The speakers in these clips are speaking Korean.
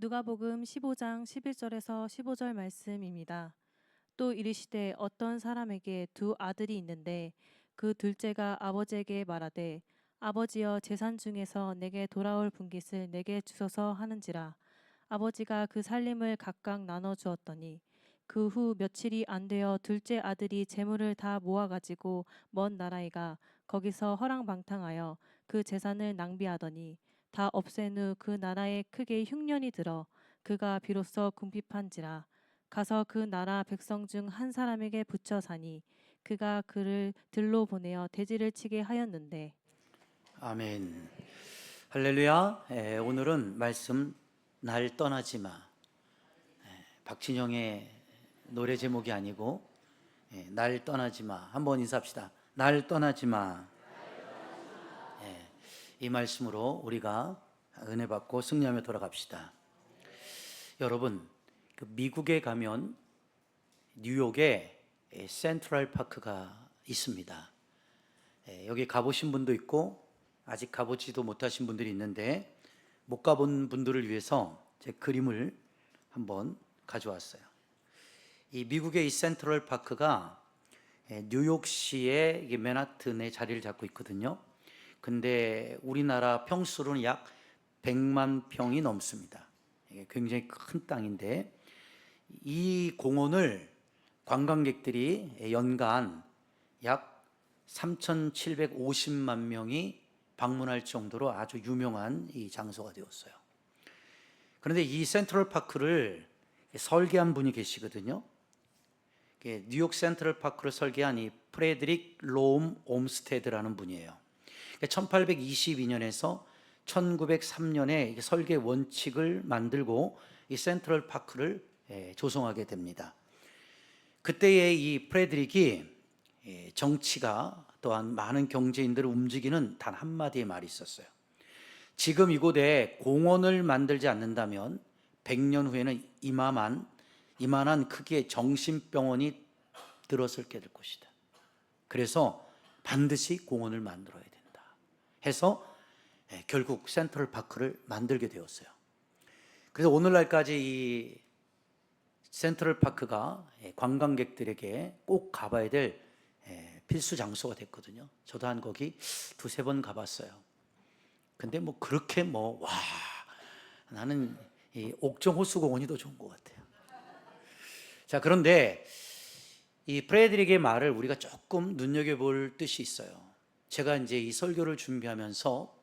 누가복음 15장 11절에서 15절 말씀입니다. 또 이르시되 어떤 사람에게 두 아들이 있는데 그 둘째가 아버지에게 말하되 아버지여 재산 중에서 내게 돌아올 분깃을 내게 주소서 하는지라. 아버지가 그 살림을 각각 나눠 주었더니 그 후 며칠이 안 되어 둘째 아들이 재물을 다 모아 가지고 먼 나라에 가 거기서 허랑방탕하여 그 재산을 낭비하더니 다 없앤 후 그 나라에 크게 흉년이 들어 그가 비로소 궁핍한지라. 가서 그 나라 백성 중 한 사람에게 붙여 사니 그가 그를 들로 보내어 돼지를 치게 하였는데. 아멘. 할렐루야. 오늘은 말씀 날 떠나지 마. 박진영의 노래 제목이 아니고 날 떠나지 마. 한번 인사합시다. 날 떠나지 마. 이 말씀으로 우리가 은혜 받고 승리하며 돌아갑시다. 여러분, 그 미국에 가면 뉴욕에 센트럴 파크가 있습니다. 여기 가보신 분도 있고 아직 가보지도 못하신 분들이 있는데, 못 가본 분들을 위해서 제 그림을 한번 가져왔어요. 이 미국의 이 센트럴 파크가 뉴욕시의 맨하튼에 자리를 잡고 있거든요. 근데 우리나라 평수로는 약 100만 평이 넘습니다. 이게 굉장히 큰 땅인데, 이 공원을 관광객들이 연간 약 3,750만 명이 방문할 정도로 아주 유명한 이 장소가 되었어요. 그런데 이 센트럴 파크를 설계한 분이 계시거든요. 뉴욕 센트럴 파크를 설계한 이 프레드릭 로움 옴스테드라는 분이에요. 1822년에서 1903년에 설계 원칙을 만들고 이 센트럴 파크를 조성하게 됩니다. 그때의 이 프레드릭이 정치가 또한 많은 경제인들을 움직이는 단 한마디의 말이 있었어요. 지금 이곳에 공원을 만들지 않는다면 100년 후에는 이만한 크기의 정신병원이 들어설게 될 것이다. 그래서 반드시 공원을 만들어야 된다 해서 결국 센트럴 파크를 만들게 되었어요. 그래서 오늘날까지 이 센트럴 파크가 관광객들에게 꼭 가봐야 될 필수 장소가 됐거든요. 저도 한 거기 두세 번 가봤어요. 근데 뭐 그렇게 나는 이 옥정 호수공원이 더 좋은 것 같아요. 자, 그런데 이 프레드릭의 말을 우리가 조금 눈여겨볼 뜻이 있어요. 제가 이제 이 설교를 준비하면서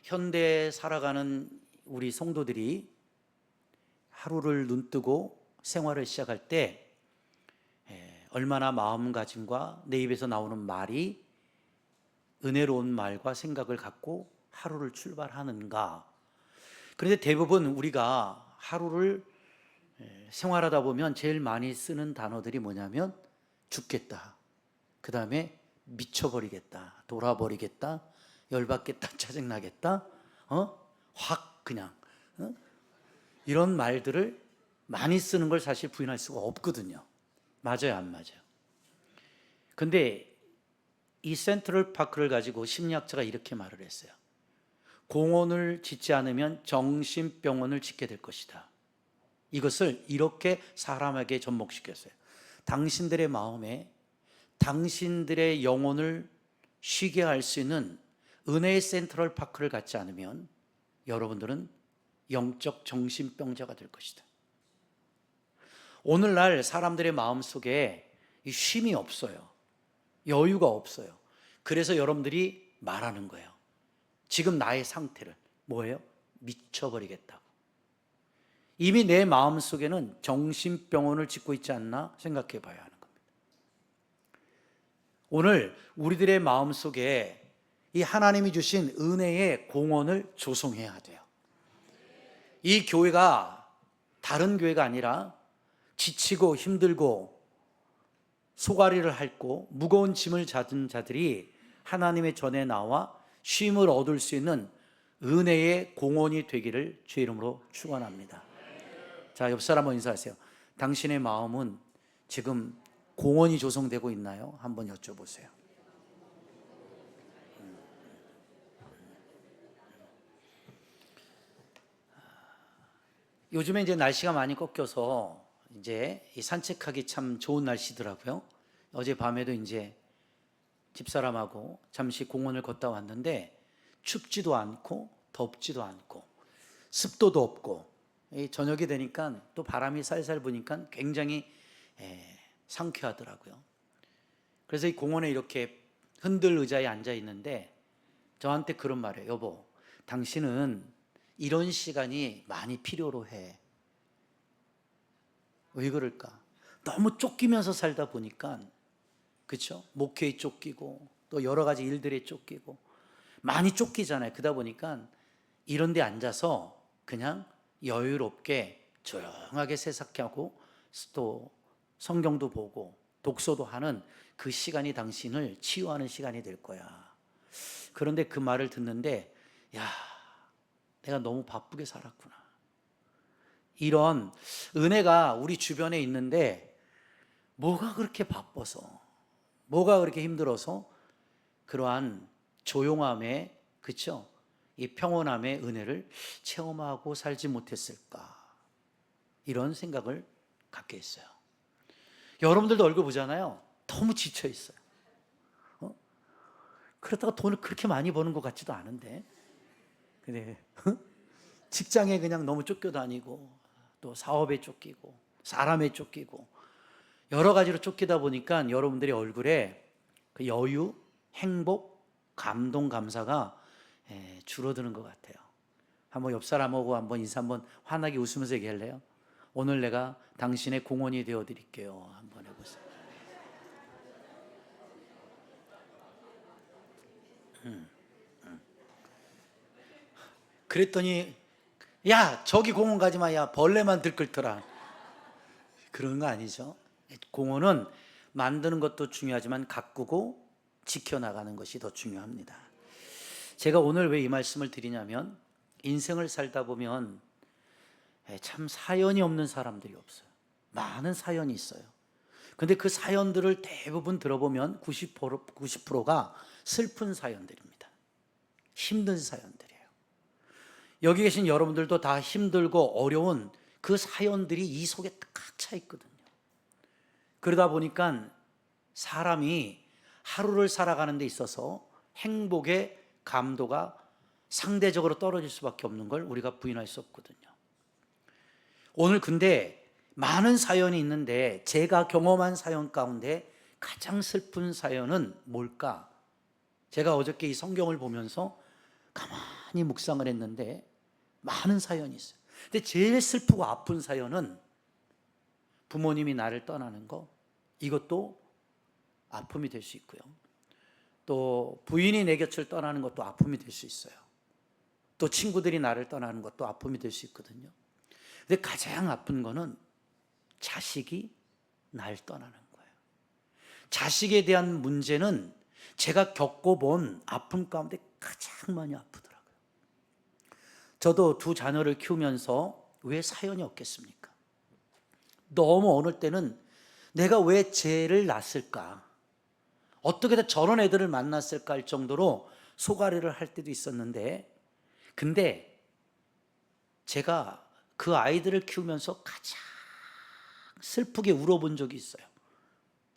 현대에 살아가는 우리 성도들이 하루를 눈뜨고 생활을 시작할 때 얼마나 마음가짐과 내 입에서 나오는 말이 은혜로운 말과 생각을 갖고 하루를 출발하는가. 그런데 대부분 우리가 하루를 생활하다 보면 제일 많이 쓰는 단어들이 뭐냐면 죽겠다, 그 다음에 미쳐버리겠다, 돌아버리겠다, 열받겠다, 짜증나겠다, 확 그냥 이런 말들을 많이 쓰는 걸 사실 부인할 수가 없거든요. 맞아요, 안 맞아요? 근데 이 센트럴 파크를 가지고 심리학자가 이렇게 말을 했어요. 공원을 짓지 않으면 정신병원을 짓게 될 것이다. 이것을 이렇게 사람에게 접목시켰어요. 당신들의 마음에 당신들의 영혼을 쉬게 할 수 있는 은혜의 센트럴 파크를 갖지 않으면 여러분들은 영적 정신병자가 될 것이다. 오늘날 사람들의 마음속에 쉼이 없어요. 여유가 없어요. 그래서 여러분들이 말하는 거예요. 지금 나의 상태를 뭐예요? 미쳐버리겠다고. 이미 내 마음속에는 정신병원을 짓고 있지 않나 생각해 봐야 하는 겁니다. 오늘 우리들의 마음속에 이 하나님이 주신 은혜의 공원을 조성해야 돼요. 이 교회가 다른 교회가 아니라 지치고 힘들고 소가리를 핥고 무거운 짐을 잦은 자들이 하나님의 전에 나와 쉼을 얻을 수 있는 은혜의 공원이 되기를 주의 이름으로 축원합니다. 자, 옆 사람 한번 인사하세요. 당신의 마음은 지금 공원이 조성되고 있나요? 한번 여쭤보세요. 요즘에 이제 날씨가 많이 꺾여서 이제 이 산책하기 참 좋은 날씨더라고요. 어제 밤에도 이제 집사람하고 잠시 공원을 걷다 왔는데 춥지도 않고 덥지도 않고 습도도 없고 이 저녁이 되니까 또 바람이 살살 부니까 굉장히 상쾌하더라고요. 그래서 이 공원에 이렇게 흔들 의자에 앉아 있는데 저한테 그런 말이에요. 여보, 당신은 이런 시간이 많이 필요로 해. 왜 그럴까? 너무 쫓기면서 살다 보니까, 그렇죠? 목회에 쫓기고 또 여러 가지 일들에 쫓기고 많이 쫓기잖아요. 그러다 보니까 이런 데 앉아서 그냥 여유롭게 조용하게 세삭하고 또 성경도 보고 독서도 하는 그 시간이 당신을 치유하는 시간이 될 거야. 그런데 그 말을 듣는데, 야, 내가 너무 바쁘게 살았구나. 이런 은혜가 우리 주변에 있는데 뭐가 그렇게 바빠서, 뭐가 그렇게 힘들어서 그러한 조용함에, 그쵸? 이 평온함의 은혜를 체험하고 살지 못했을까? 이런 생각을 갖게 했어요. 여러분들도 얼굴 보잖아요. 너무 지쳐 있어요. 그렇다가 돈을 그렇게 많이 버는 것 같지도 않은데. 근데 직장에 그냥 너무 쫓겨 다니고 또 사업에 쫓기고 사람에 쫓기고 여러 가지로 쫓기다 보니까 여러분들의 얼굴에 그 여유, 행복, 감동, 감사가 줄어드는 것 같아요. 한번 옆 사람하고 한번 인사 한번 환하게 웃으면서 얘기할래요? 오늘 내가 당신의 공원이 되어 드릴게요. 한번 해보세요. 그랬더니 야, 저기 공원 가지 마. 야, 벌레만 들끓더라. 그런 거 아니죠. 공원은 만드는 것도 중요하지만 가꾸고 지켜나가는 것이 더 중요합니다. 제가 오늘 왜 이 말씀을 드리냐면 인생을 살다 보면 참 사연이 없는 사람들이 없어요. 많은 사연이 있어요. 근데 그 사연들을 대부분 들어보면 90%가 슬픈 사연들입니다. 힘든 사연들이에요. 여기 계신 여러분들도 다 힘들고 어려운 그 사연들이 이 속에 꽉 차 있거든요. 그러다 보니까 사람이 하루를 살아가는 데 있어서 행복의 감도가 상대적으로 떨어질 수밖에 없는 걸 우리가 부인할 수 없거든요. 오늘 근데 많은 사연이 있는데 제가 경험한 사연 가운데 가장 슬픈 사연은 뭘까? 제가 어저께 이 성경을 보면서 가만히 묵상을 했는데 많은 사연이 있어요. 근데 제일 슬프고 아픈 사연은 부모님이 나를 떠나는 거, 이것도 아픔이 될 수 있고요. 또 부인이 내 곁을 떠나는 것도 아픔이 될 수 있어요. 또 친구들이 나를 떠나는 것도 아픔이 될 수 있거든요. 근데 가장 아픈 거는 자식이 날 떠나는 거예요. 자식에 대한 문제는 제가 겪어본 아픔 가운데 가장 많이 아프더라고요. 저도 두 자녀를 키우면서 왜 사연이 없겠습니까? 너무 어느 때는 내가 왜 쟤를 낳았을까? 어떻게 다 저런 애들을 만났을까 할 정도로 속앓이를 할 때도 있었는데, 근데 제가 그 아이들을 키우면서 가장 슬프게 울어본 적이 있어요.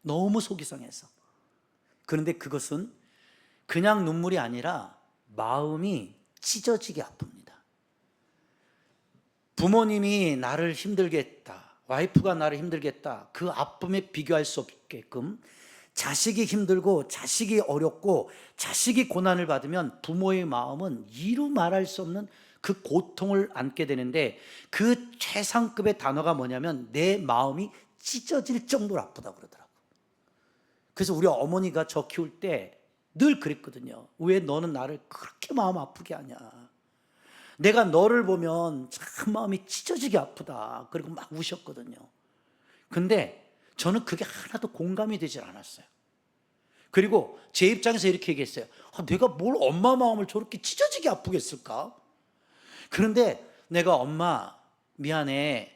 너무 속이 상해서. 그런데 그것은 그냥 눈물이 아니라 마음이 찢어지게 아픕니다. 부모님이 나를 힘들게 했다, 와이프가 나를 힘들게 했다, 그 아픔에 비교할 수 없게끔 자식이 힘들고 자식이 어렵고 자식이 고난을 받으면 부모의 마음은 이루 말할 수 없는 그 고통을 안게 되는데, 그 최상급의 단어가 뭐냐면 내 마음이 찢어질 정도로 아프다고 그러더라고요. 그래서 우리 어머니가 저 키울 때 늘 그랬거든요. 왜 너는 나를 그렇게 마음 아프게 하냐, 내가 너를 보면 참 마음이 찢어지게 아프다, 그리고 막 우셨거든요. 근데 저는 그게 하나도 공감이 되질 않았어요. 그리고 제 입장에서 이렇게 얘기했어요. 내가 뭘 엄마 마음을 저렇게 찢어지게 아프게 했을까? 그런데 내가 엄마 미안해,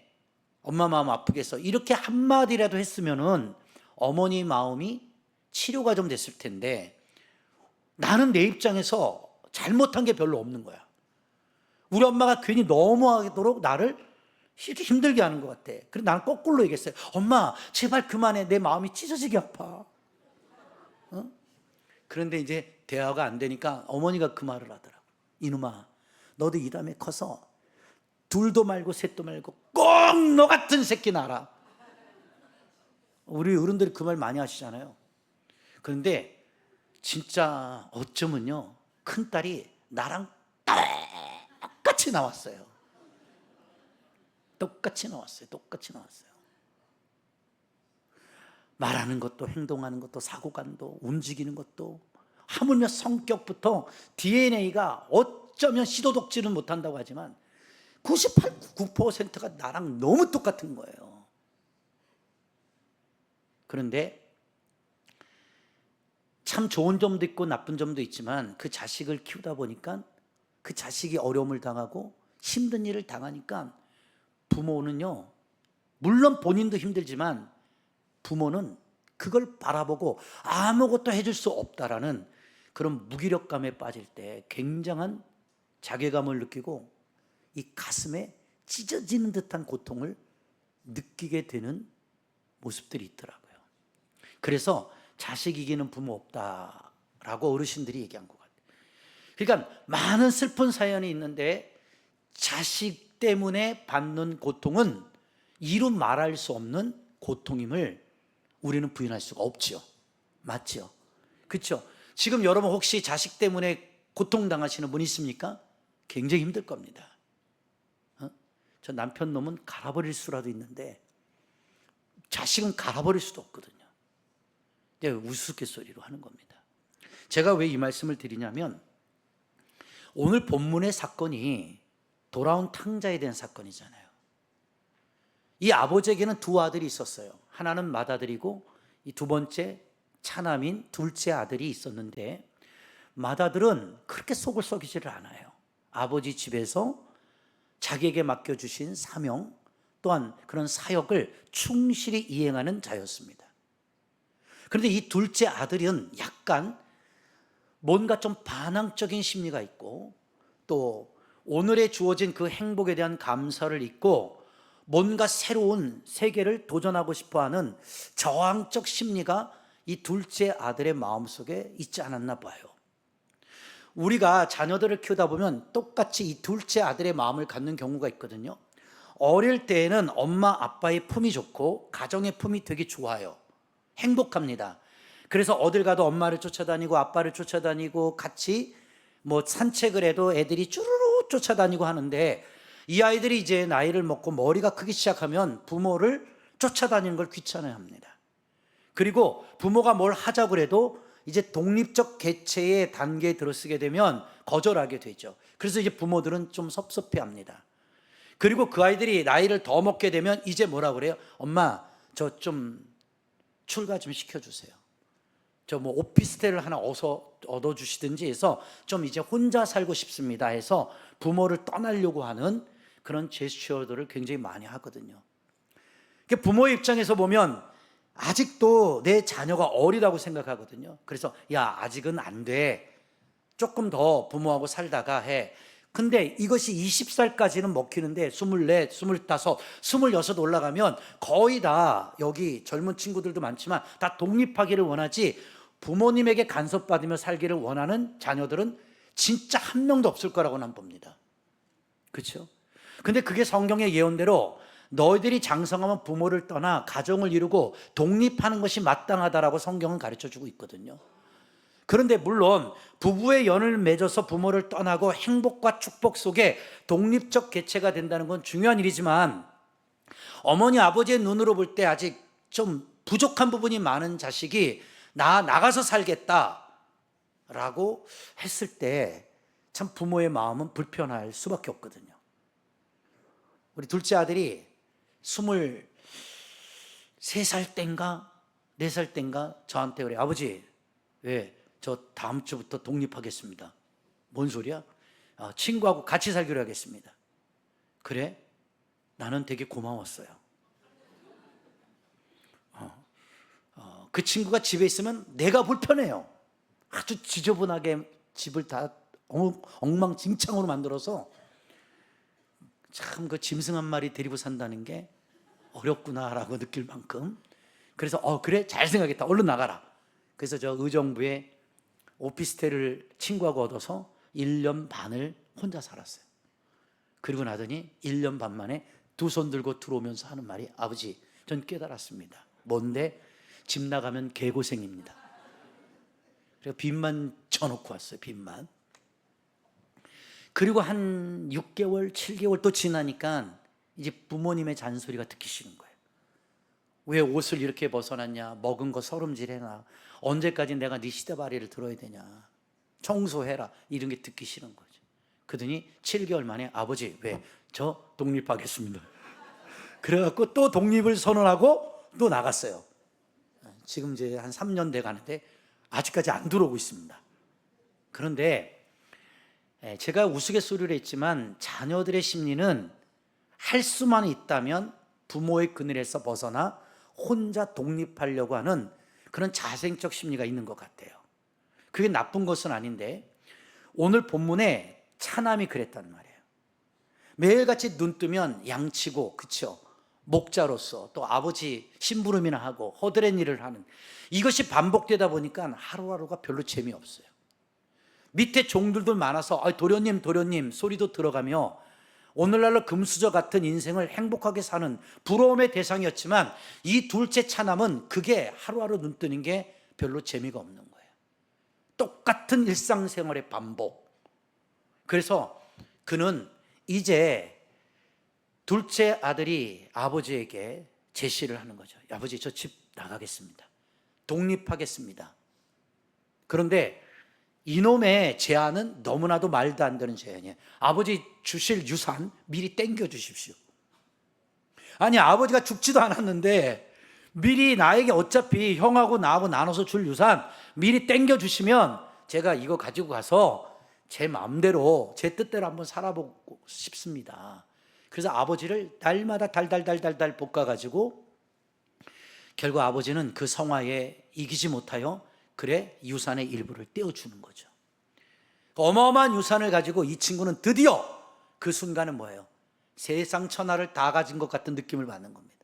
엄마 마음 아프게 했어, 이렇게 한마디라도 했으면은 어머니 마음이 치료가 좀 됐을 텐데, 나는 내 입장에서 잘못한 게 별로 없는 거야. 우리 엄마가 괜히 너무하도록 나를 이렇게 힘들게 하는 것 같아. 그래서 나는 거꾸로 얘기했어요. 엄마, 제발 그만해. 내 마음이 찢어지게 아파. 어? 그런데 이제 대화가 안 되니까 어머니가 그 말을 하더라고. 이놈아, 너도 이 다음에 커서 둘도 말고 셋도 말고 꼭 너 같은 새끼 낳아라. 우리 어른들이 그 말 많이 하시잖아요. 그런데 진짜 어쩌면요, 큰딸이 나랑 똑같이 나왔어요. 똑같이 나왔어요. 말하는 것도, 행동하는 것도, 사고관도, 움직이는 것도, 하물며 성격부터 DNA가 어쩌면 시도독지는 못한다고 하지만 98, 9%가 나랑 너무 똑같은 거예요. 그런데 참 좋은 점도 있고 나쁜 점도 있지만 그 자식을 키우다 보니까 그 자식이 어려움을 당하고 힘든 일을 당하니까 부모는요, 물론 본인도 힘들지만 부모는 그걸 바라보고 아무것도 해줄 수 없다라는 그런 무기력감에 빠질 때 굉장한 자괴감을 느끼고 이 가슴에 찢어지는 듯한 고통을 느끼게 되는 모습들이 있더라고요. 그래서 자식 이기는 부모 없다라고 어르신들이 얘기한 것 같아요. 그러니까 많은 슬픈 사연이 있는데 자식 때문에 받는 고통은 이루 말할 수 없는 고통임을 우리는 부인할 수가 없지요. 맞지요? 그렇죠? 지금 여러분 혹시 자식 때문에 고통당하시는 분 있습니까? 굉장히 힘들 겁니다. 저 남편 놈은 갈아버릴 수라도 있는데 자식은 갈아버릴 수도 없거든요. 우스갯소리로 하는 겁니다. 제가 왜 이 말씀을 드리냐면 오늘 본문의 사건이 돌아온 탕자에 대한 사건이잖아요. 이 아버지에게는 두 아들이 있었어요. 하나는 맏아들이고 이 두 번째 차남인 둘째 아들이 있었는데 맏아들은 그렇게 속을 썩이지를 않아요. 아버지 집에서 자기에게 맡겨주신 사명 또한 그런 사역을 충실히 이행하는 자였습니다. 그런데 이 둘째 아들은 약간 뭔가 좀 반항적인 심리가 있고 또 오늘에 주어진 그 행복에 대한 감사를 잊고 뭔가 새로운 세계를 도전하고 싶어하는 저항적 심리가 이 둘째 아들의 마음속에 있지 않았나 봐요. 우리가 자녀들을 키우다 보면 똑같이 이 둘째 아들의 마음을 갖는 경우가 있거든요. 어릴 때에는 엄마 아빠의 품이 좋고 가정의 품이 되게 좋아요. 행복합니다. 그래서 어딜 가도 엄마를 쫓아다니고 아빠를 쫓아다니고 같이 뭐 산책을 해도 애들이 쭈루루 쫓아다니고 하는데 이 아이들이 이제 나이를 먹고 머리가 크기 시작하면 부모를 쫓아다니는 걸 귀찮아합니다. 그리고 부모가 뭘 하자고 해도 이제 독립적 개체의 단계에 들어서게 되면 거절하게 되죠. 그래서 이제 부모들은 좀 섭섭해합니다. 그리고 그 아이들이 나이를 더 먹게 되면 이제 뭐라 그래요? 엄마, 저 좀 출가 좀 시켜주세요. 저 뭐 오피스텔을 하나 얻어주시든지 해서 좀 이제 혼자 살고 싶습니다 해서 부모를 떠나려고 하는 그런 제스처들을 굉장히 많이 하거든요. 부모의 입장에서 보면 아직도 내 자녀가 어리다고 생각하거든요. 그래서 야, 아직은 안 돼. 조금 더 부모하고 살다가 해. 근데 이것이 20살까지는 먹히는데 24, 25, 26 올라가면 거의 다 여기 젊은 친구들도 많지만 다 독립하기를 원하지 부모님에게 간섭받으며 살기를 원하는 자녀들은 진짜 한 명도 없을 거라고 난 봅니다. 그렇죠? 근데 그게 성경의 예언대로 너희들이 장성하면 부모를 떠나 가정을 이루고 독립하는 것이 마땅하다라고 성경은 가르쳐주고 있거든요. 그런데 물론 부부의 연을 맺어서 부모를 떠나고 행복과 축복 속에 독립적 개체가 된다는 건 중요한 일이지만 어머니 아버지의 눈으로 볼 때 아직 좀 부족한 부분이 많은 자식이 나가서 살겠다라고 했을 때 참 부모의 마음은 불편할 수밖에 없거든요. 우리 둘째 아들이 23살 땐가 4살 땐가 저한테 그래. 아버지, 왜? 저 다음 주부터 독립하겠습니다. 뭔 소리야? 친구하고 같이 살기로 하겠습니다. 그래? 나는 되게 고마웠어요. 그 친구가 집에 있으면 내가 불편해요. 아주 지저분하게 집을 다 엉망진창으로 만들어서 참 그 짐승 한 마리 데리고 산다는 게 어렵구나라고 느낄 만큼. 그래서 그래 잘 생각했다, 얼른 나가라. 그래서 저 의정부에 오피스텔을 친구하고 얻어서 1년 반을 혼자 살았어요. 그리고 나더니 1년 반 만에 두 손 들고 들어오면서 하는 말이, 아버지, 전 깨달았습니다. 뭔데? 집 나가면 개고생입니다. 그래서 빚만 져놓고 왔어요. 빚만. 그리고 한 6개월 7개월 또 지나니까 이제 부모님의 잔소리가 듣기 싫은 거예요. 왜 옷을 이렇게 벗어났냐, 먹은 거 서름질해놔, 언제까지 내가 네 시대바리를 들어야 되냐, 청소해라, 이런 게 듣기 싫은 거죠. 그러더니 7개월 만에, 아버지, 왜? 저 독립하겠습니다. 그래갖고 또 독립을 선언하고 또 나갔어요. 지금 이제 한 3년 돼 가는데 아직까지 안 들어오고 있습니다. 그런데 제가 우스갯소리를 했지만 자녀들의 심리는 할 수만 있다면 부모의 그늘에서 벗어나 혼자 독립하려고 하는 그런 자생적 심리가 있는 것 같아요. 그게 나쁜 것은 아닌데, 오늘 본문에 차남이 그랬단 말이에요. 매일같이 눈 뜨면 양치고, 그쵸? 목자로서 또 아버지 심부름이나 하고 허드렛 일을 하는, 이것이 반복되다 보니까 하루하루가 별로 재미없어요. 밑에 종들도 많아서 도련님 소리도 들어가며 오늘날로 금수저 같은 인생을 행복하게 사는 부러움의 대상이었지만, 이 둘째 차남은 그게 하루하루 눈 뜨는 게 별로 재미가 없는 거예요. 똑같은 일상생활의 반복. 그래서 그는 이제 둘째 아들이 아버지에게 제시를 하는 거죠. 아버지, 저 집 나가겠습니다. 독립하겠습니다. 그런데 이놈의 제안은 너무나도 말도 안 되는 제안이에요. 아버지 주실 유산 미리 땡겨 주십시오. 아니, 아버지가 죽지도 않았는데 미리 나에게 어차피 형하고 나하고 나눠서 줄 유산 미리 땡겨 주시면 제가 이거 가지고 가서 제 마음대로, 제 뜻대로 한번 살아보고 싶습니다. 그래서 아버지를 날마다 달달 볶아가지고 결국 아버지는 그 성화에 이기지 못하여 그래 유산의 일부를 떼어주는 거죠. 어마어마한 유산을 가지고 이 친구는 드디어 그 순간은 뭐예요? 세상 천하를 다 가진 것 같은 느낌을 받는 겁니다.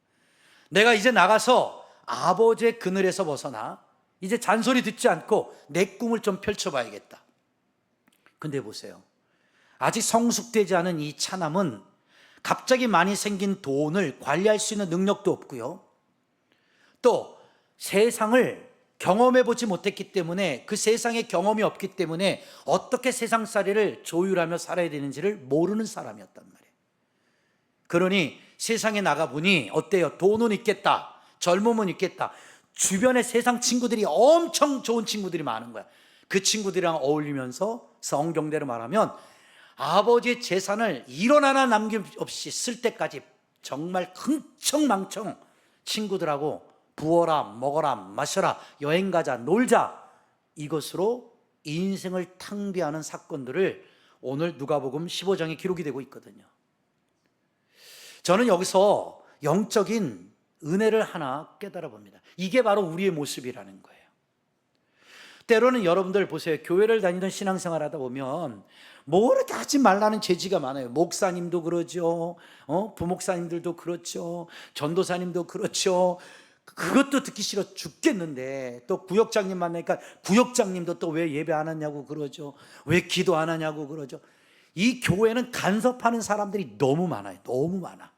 내가 이제 나가서 아버지의 그늘에서 벗어나 이제 잔소리 듣지 않고 내 꿈을 좀 펼쳐봐야겠다. 근데 보세요, 아직 성숙되지 않은 이 차남은 갑자기 많이 생긴 돈을 관리할 수 있는 능력도 없고요, 또 세상을 경험해 보지 못했기 때문에, 그 세상에 경험이 없기 때문에 어떻게 세상살이를 조율하며 살아야 되는지를 모르는 사람이었단 말이에요. 그러니 세상에 나가보니 어때요? 돈은 있겠다, 젊음은 있겠다, 주변에 세상 친구들이 엄청 좋은 친구들이 많은 거야. 그 친구들이랑 어울리면서 성경대로 말하면 아버지의 재산을 1원 하나 남김없이 쓸 때까지 정말 흥청망청 친구들하고 부어라, 먹어라, 마셔라, 여행 가자, 놀자, 이것으로 인생을 탕비하는 사건들을 오늘 누가복음 15장에 기록이 되고 있거든요. 저는 여기서 영적인 은혜를 하나 깨달아 봅니다. 이게 바로 우리의 모습이라는 거예요. 때로는 여러분들 보세요, 교회를 다니던 신앙생활 하다 보면 뭐 이렇게 하지 말라는 제지가 많아요. 목사님도 그러죠, 부목사님들도 그렇죠, 전도사님도 그렇죠. 그것도 듣기 싫어 죽겠는데, 또 구역장님 만나니까 구역장님도 또 왜 예배 안 하냐고 그러죠, 왜 기도 안 하냐고 그러죠. 이 교회는 간섭하는 사람들이 너무 많아요. 너무 많아.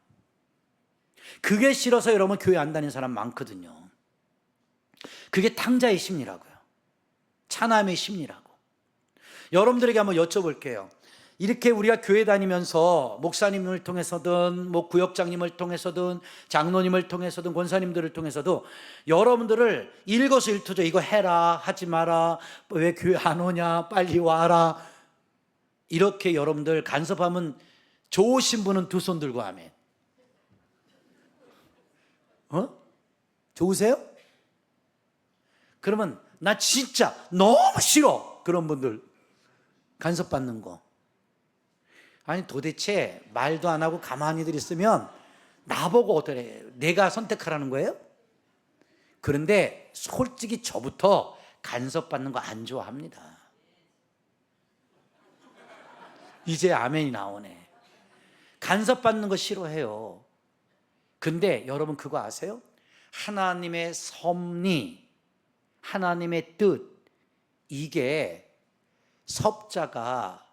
그게 싫어서 여러분 교회 안 다니는 사람 많거든요. 그게 탕자의 심리라고요. 차남의 심리라고. 여러분들에게 한번 여쭤볼게요. 이렇게 우리가 교회 다니면서 목사님을 통해서든 뭐 구역장님을 통해서든 장로님을 통해서든 권사님들을 통해서도 여러분들을 일거수일투족 이거 해라, 하지 마라, 왜 교회 안 오냐, 빨리 와라, 이렇게 여러분들 간섭하면 좋으신 분은 두 손 들고 아멘. 좋으세요? 그러면 나 진짜 너무 싫어, 그런 분들 간섭받는 거. 아니, 도대체 말도 안 하고 가만히들 있으면 나보고 어떠래, 내가 선택하라는 거예요? 그런데 솔직히 저부터 간섭받는 거 안 좋아합니다. 이제 아멘이 나오네. 간섭받는 거 싫어해요. 근데 여러분 그거 아세요? 하나님의 섭리, 하나님의 뜻, 이게 섭자가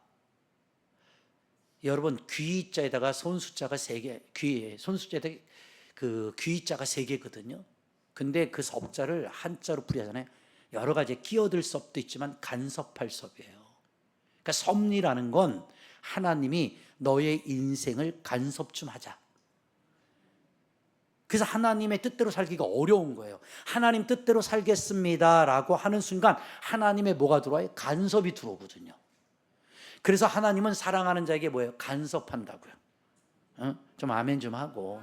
여러분 귀자에다가 손숫자가 3개, 손숫자에다가 그 귀자가 3개거든요. 근데 그 섭자를 한자로 풀이하잖아요. 여러 가지 끼어들 섭도 있지만 간섭할 섭이에요. 그러니까 섭리라는 건 하나님이 너의 인생을 간섭 좀 하자. 그래서 하나님의 뜻대로 살기가 어려운 거예요. 하나님 뜻대로 살겠습니다라고 하는 순간 하나님의 뭐가 들어와요? 간섭이 들어오거든요. 그래서 하나님은 사랑하는 자에게 뭐예요? 간섭한다고요. 좀 아멘 좀 하고.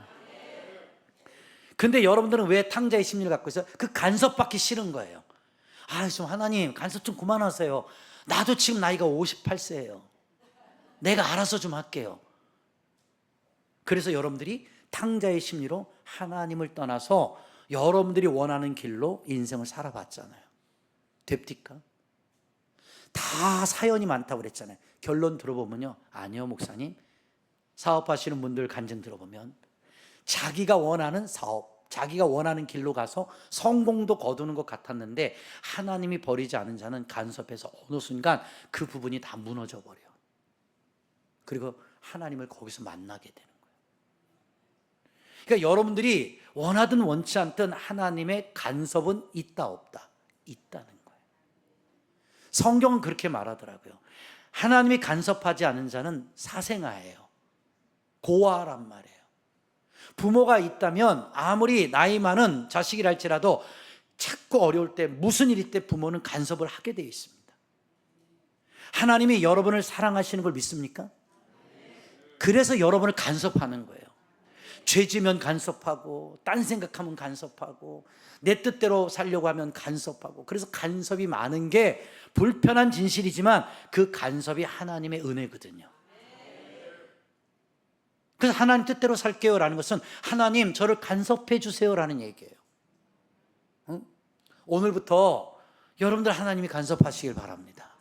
근데 여러분들은 왜 탕자의 심리를 갖고 있어요? 그 간섭받기 싫은 거예요. 좀 하나님 간섭 좀 그만하세요. 나도 지금 나이가 58세예요. 내가 알아서 좀 할게요. 그래서 여러분들이 탕자의 심리로 하나님을 떠나서 여러분들이 원하는 길로 인생을 살아봤잖아요. 됩니까? 다 사연이 많다고 그랬잖아요. 결론 들어보면요, 아니요 목사님, 사업하시는 분들 간증 들어보면 자기가 원하는 사업, 자기가 원하는 길로 가서 성공도 거두는 것 같았는데 하나님이 버리지 않은 자는 간섭해서 어느 순간 그 부분이 다 무너져 버려요. 그리고 하나님을 거기서 만나게 되는 거예요. 그러니까 여러분들이 원하든 원치 않든 하나님의 간섭은 있다 없다? 있다는 거예요. 성경은 그렇게 말하더라고요. 하나님이 간섭하지 않은 자는 사생아예요. 고아란 말이에요. 부모가 있다면 아무리 나이 많은 자식이랄지라도 자꾸 어려울 때 무슨 일일 때 부모는 간섭을 하게 되어 있습니다. 하나님이 여러분을 사랑하시는 걸 믿습니까? 그래서 여러분을 간섭하는 거예요. 죄지면 간섭하고, 딴 생각하면 간섭하고, 내 뜻대로 살려고 하면 간섭하고. 그래서 간섭이 많은 게 불편한 진실이지만 그 간섭이 하나님의 은혜거든요. 그래서 하나님 뜻대로 살게요 라는 것은 하나님 저를 간섭해 주세요 라는 얘기예요. 오늘부터 여러분들 하나님이 간섭하시길 바랍니다.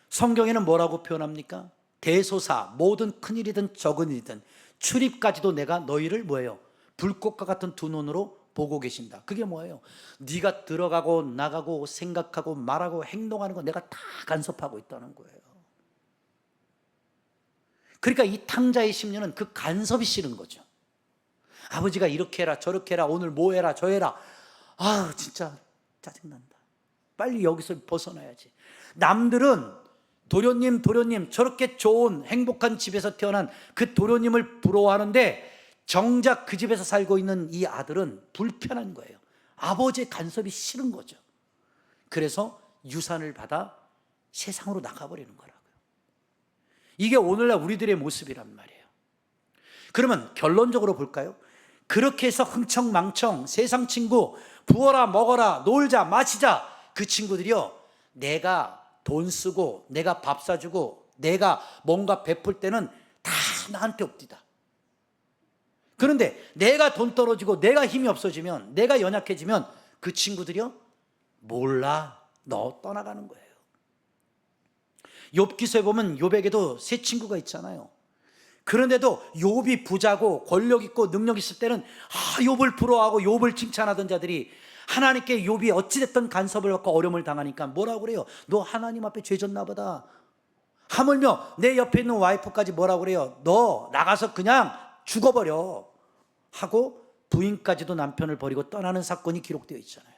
성경에는 뭐라고 표현합니까? 대소사, 모든 큰일이든 적은 일이든 출입까지도 내가 너희를 뭐예요? 불꽃과 같은 두 눈으로 보고 계신다. 그게 뭐예요? 네가 들어가고 나가고 생각하고 말하고 행동하는 거 내가 다 간섭하고 있다는 거예요. 그러니까 이 탕자의 심리는 그 간섭이 싫은 거죠. 아버지가 이렇게 해라 저렇게 해라 오늘 뭐 해라 저 해라. 진짜 짜증난다. 빨리 여기서 벗어나야지. 남들은 도련님 저렇게 좋은 행복한 집에서 태어난 그 도련님을 부러워하는데 정작 그 집에서 살고 있는 이 아들은 불편한 거예요. 아버지의 간섭이 싫은 거죠. 그래서 유산을 받아 세상으로 나가버리는 거라고요. 이게 오늘날 우리들의 모습이란 말이에요. 그러면 결론적으로 볼까요? 그렇게 해서 흥청망청 세상 친구 부어라 먹어라 놀자 마시자 그 친구들이요, 내가 돈 쓰고 내가 밥 사주고 내가 뭔가 베풀 때는 다 나한테 옵디다. 그런데 내가 돈 떨어지고 내가 힘이 없어지면 내가 연약해지면 그 친구들이요, 몰라 너 떠나가는 거예요. 욥기서에 보면 욥에게도 세 친구가 있잖아요. 그런데도 욥이 부자고 권력 있고 능력 있을 때는 욥을 부러워하고 욥을 칭찬하던 자들이 하나님께 욥이 어찌됐든 간섭을 받고 어려움을 당하니까 뭐라고 그래요? 너 하나님 앞에 죄졌나 보다. 하물며 내 옆에 있는 와이프까지 뭐라고 그래요? 너 나가서 그냥 죽어버려 하고 부인까지도 남편을 버리고 떠나는 사건이 기록되어 있잖아요.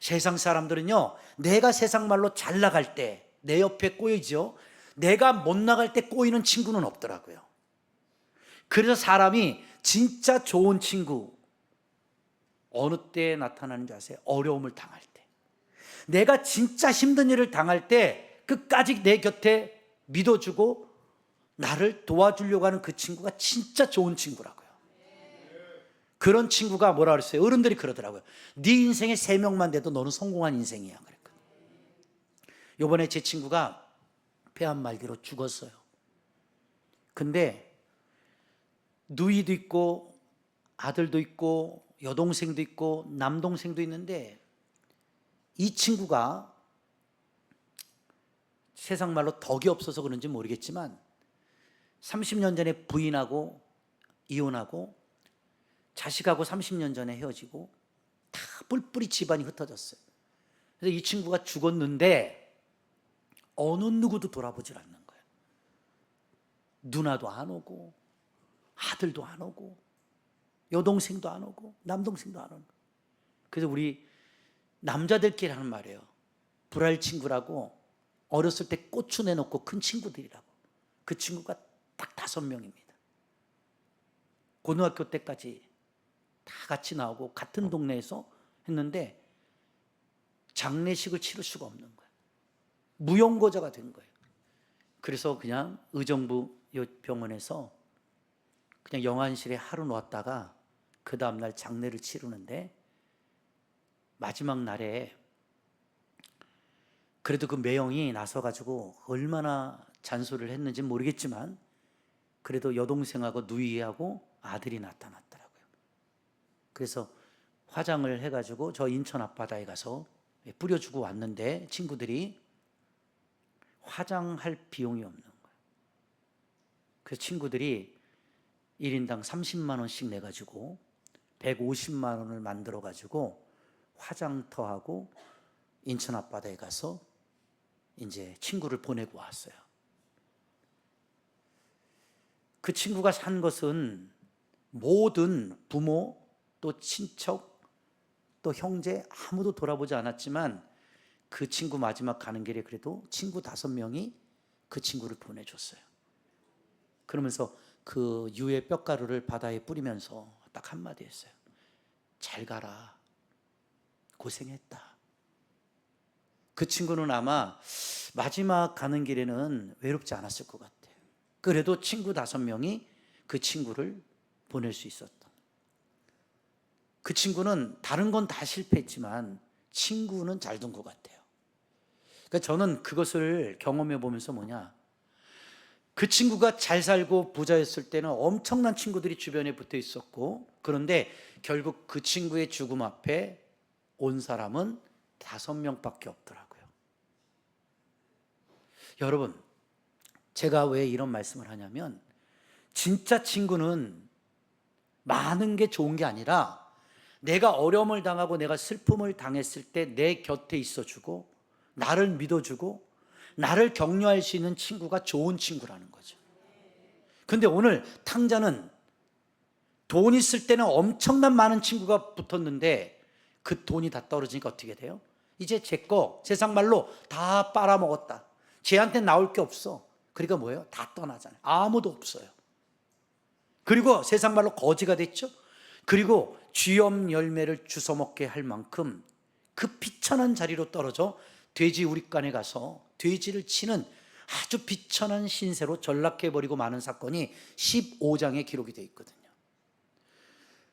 세상 사람들은요, 내가 세상 말로 잘 나갈 때 내 옆에 꼬이죠. 내가 못 나갈 때 꼬이는 친구는 없더라고요. 그래서 사람이 진짜 좋은 친구 어느 때에 나타나는지 아세요? 어려움을 당할 때. 내가 진짜 힘든 일을 당할 때 끝까지 내 곁에 믿어주고 나를 도와주려고 하는 그 친구가 진짜 좋은 친구라고요. 그런 친구가 뭐라 그랬어요? 어른들이 그러더라고요. 네 인생에 3명만 돼도 너는 성공한 인생이야 그랬거든요. 이번에 제 친구가 폐암 말기로 죽었어요. 근데 누이도 있고 아들도 있고 여동생도 있고 남동생도 있는데 이 친구가 세상 말로 덕이 없어서 그런지 모르겠지만 30년 전에 부인하고 이혼하고 자식하고 30년 전에 헤어지고 다 뿔뿔이 집안이 흩어졌어요. 그래서 이 친구가 죽었는데 어느 누구도 돌아보질 않는 거예요. 누나도 안 오고 아들도 안 오고 여동생도 안 오고 남동생도 안 오고. 그래서 우리 남자들끼리 하는 말이에요. 불알 친구라고, 어렸을 때 고추 내놓고 큰 친구들이라고. 그 친구가 딱 5명입니다. 고등학교 때까지 다 같이 나오고 같은 동네에서 했는데 장례식을 치를 수가 없는 거예요. 무용고자가 된 거예요. 그래서 그냥 의정부 병원에서 그냥 영안실에 하루 놓았다가 그 다음날 장례를 치르는데, 마지막 날에 그래도 그 매형이 나서가지고 얼마나 잔소리를 했는지 모르겠지만 그래도 여동생하고 누이하고 아들이 나타났더라고요. 그래서 화장을 해가지고 저 인천 앞바다에 가서 뿌려주고 왔는데 친구들이 화장할 비용이 없는 거예요. 그래서 친구들이 1인당 30만 원씩 내가지고 150만 원을 만들어가지고 화장터하고 인천 앞바다에 가서 이제 친구를 보내고 왔어요. 그 친구가 산 것은 모든 부모 또 친척 또 형제 아무도 돌아보지 않았지만 그 친구 마지막 가는 길에 그래도 친구 5명이 그 친구를 보내줬어요. 그러면서 그 유의 뼈가루를 바다에 뿌리면서 딱 한마디 했어요. 잘 가라. 고생했다. 그 친구는 아마 마지막 가는 길에는 외롭지 않았을 것 같아요. 그래도 친구 5명이 그 친구를 보낼 수 있었던. 그 친구는 다른 건 다 실패했지만 친구는 잘 둔 것 같아요. 그러니까 저는 그것을 경험해 보면서 뭐냐, 그 친구가 잘 살고 부자였을 때는 엄청난 친구들이 주변에 붙어 있었고, 그런데 결국 그 친구의 죽음 앞에 온 사람은 5명밖에 없더라고요. 여러분, 제가 왜 이런 말씀을 하냐면, 진짜 친구는 많은 게 좋은 게 아니라 내가 어려움을 당하고 내가 슬픔을 당했을 때 내 곁에 있어주고 나를 믿어주고 나를 격려할 수 있는 친구가 좋은 친구라는 거죠. 근데 오늘 탕자는 돈 있을 때는 엄청난 많은 친구가 붙었는데 그 돈이 다 떨어지니까 어떻게 돼요? 이제 제 거, 세상 말로 다 빨아먹었다. 쟤한테 나올 게 없어. 그러니까 뭐예요? 다 떠나잖아요. 아무도 없어요. 그리고 세상 말로 거지가 됐죠. 그리고 쥐염 열매를 주워먹게 할 만큼 그 비천한 자리로 떨어져 돼지 우릿간에 가서 돼지를 치는 아주 비천한 신세로 전락해버리고 마는 사건이 15장에 기록이 되어 있거든요.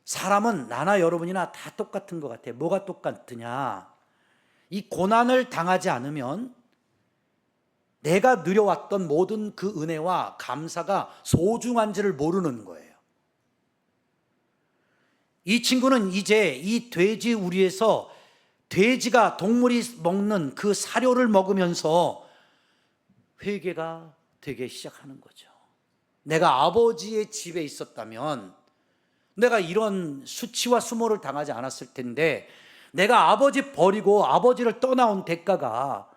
사람은 나나 여러분이나 다 똑같은 것 같아요. 뭐가 똑같으냐, 이 고난을 당하지 않으면 내가 누려왔던 모든 그 은혜와 감사가 소중한지를 모르는 거예요. 이 친구는 이제 이 돼지 우리에서 돼지가, 동물이 먹는 그 사료를 먹으면서 회개가 되기 시작하는 거죠. 내가 아버지의 집에 있었다면 내가 이런 수치와 수모를 당하지 않았을 텐데, 내가 아버지 버리고 아버지를 떠나온 대가가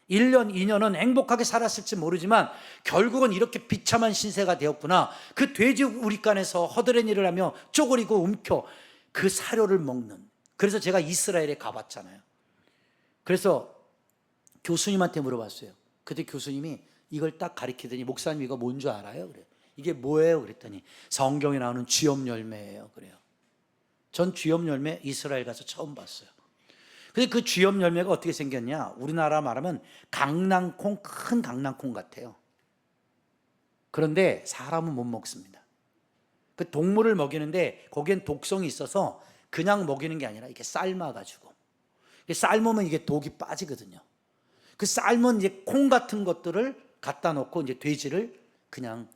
1년, 2년은 행복하게 살았을지 모르지만 결국은 이렇게 비참한 신세가 되었구나. 그 돼지 우릿간에서 허드렛 일을 하며 쪼그리고 움켜 그 사료를 먹는. 그래서 제가 이스라엘에 가봤잖아요. 그래서 교수님한테 물어봤어요. 그때 교수님이 이걸 딱 가리키더니, 목사님 이거 뭔 줄 알아요? 그래요. 이게 뭐예요? 그랬더니 성경에 나오는 쥐염 열매예요. 그래요. 전 쥐염 열매 이스라엘 가서 처음 봤어요. 근데 그 쥐염 열매가 어떻게 생겼냐? 우리나라 말하면 강낭콩, 큰 강낭콩 같아요. 그런데 사람은 못 먹습니다. 그 동물을 먹이는데 거기엔 독성이 있어서 그냥 먹이는 게 아니라 이렇게 삶아가지고, 삶으면 이게 독이 빠지거든요. 그 삶은 이제 콩 같은 것들을 갖다 놓고 이제 돼지를 그냥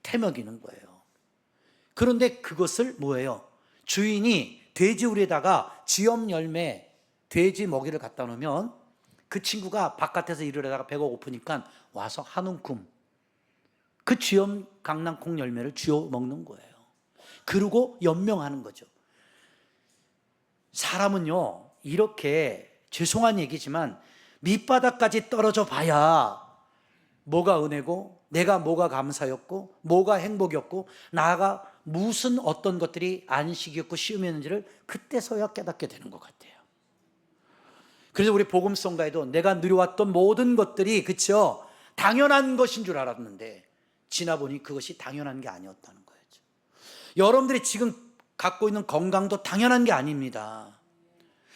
태먹이는 거예요. 그런데 그것을 뭐예요? 주인이 돼지 우리에다가 쥐염 열매, 돼지 먹이를 갖다 놓으면 그 친구가 바깥에서 일을 하다가 배가 고프니까 와서 한 움큼 그 쥐염 강낭콩 열매를 쥐어 먹는 거예요. 그리고 연명하는 거죠. 사람은요, 이렇게 죄송한 얘기지만 밑바닥까지 떨어져 봐야 뭐가 은혜고, 내가 뭐가 감사였고, 뭐가 행복이었고, 나아가 무슨 어떤 것들이 안식이었고 쉬움이었는지를 그때서야 깨닫게 되는 것 같아요. 그래서 우리 복음성가에도 내가 누려왔던 모든 것들이, 그쵸, 당연한 것인 줄 알았는데 지나보니 그것이 당연한 게 아니었다는 거예요. 여러분들이 지금 갖고 있는 건강도 당연한 게 아닙니다.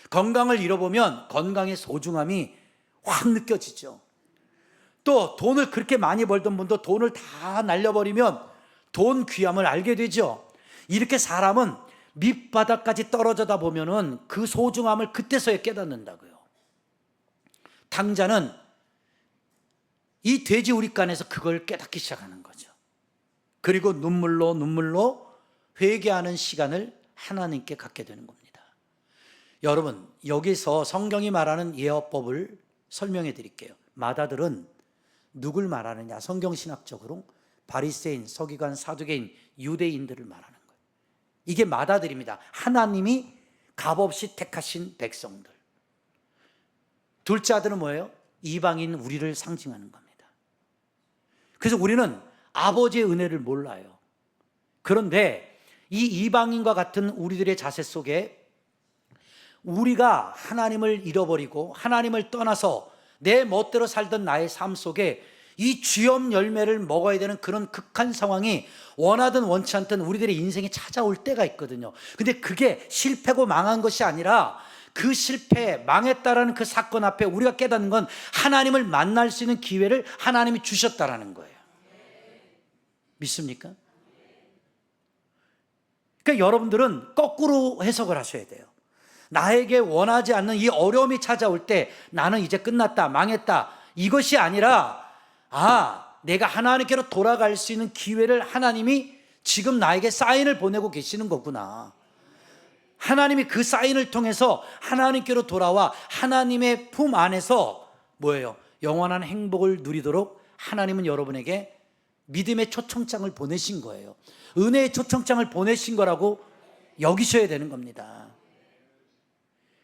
건강을 잃어보면 건강의 소중함이 확 느껴지죠. 또 돈을 그렇게 많이 벌던 분도 돈을 다 날려버리면 돈 귀함을 알게 되죠. 이렇게 사람은 밑바닥까지 떨어져다 보면은 그 소중함을 그때서야 깨닫는다고요. 당자는 이 돼지 우릿간에서 그걸 깨닫기 시작하는 거죠. 그리고 눈물로 회개하는 시간을 하나님께 갖게 되는 겁니다. 여러분, 여기서 성경이 말하는 예어법을 설명해 드릴게요. 마다들은 누굴 말하느냐? 성경신학적으로 바리새인, 서기관, 사두개인, 유대인들을 말하는 거예요. 이게 마다들입니다. 하나님이 값없이 택하신 백성들. 둘째 아들은 뭐예요? 이방인 우리를 상징하는 겁니다. 그래서 우리는 아버지의 은혜를 몰라요. 그런데 이 이방인과 같은 우리들의 자세 속에 우리가 하나님을 잃어버리고 하나님을 떠나서 내 멋대로 살던 나의 삶 속에 이 쥐염 열매를 먹어야 되는 그런 극한 상황이 원하든 원치 않든 우리들의 인생에 찾아올 때가 있거든요. 근데 그게 실패고 망한 것이 아니라 그 실패, 망했다라는 그 사건 앞에 우리가 깨닫는 건 하나님을 만날 수 있는 기회를 하나님이 주셨다라는 거예요. 믿습니까? 그러니까 여러분들은 거꾸로 해석을 하셔야 돼요. 나에게 원하지 않는 이 어려움이 찾아올 때 나는 이제 끝났다, 망했다, 이것이 아니라 내가 하나님께로 돌아갈 수 있는 기회를 하나님이 지금 나에게 사인을 보내고 계시는 거구나. 하나님이 그 사인을 통해서 하나님께로 돌아와 하나님의 품 안에서 뭐예요? 영원한 행복을 누리도록 하나님은 여러분에게 믿음의 초청장을 보내신 거예요. 은혜의 초청장을 보내신 거라고 여기셔야 되는 겁니다.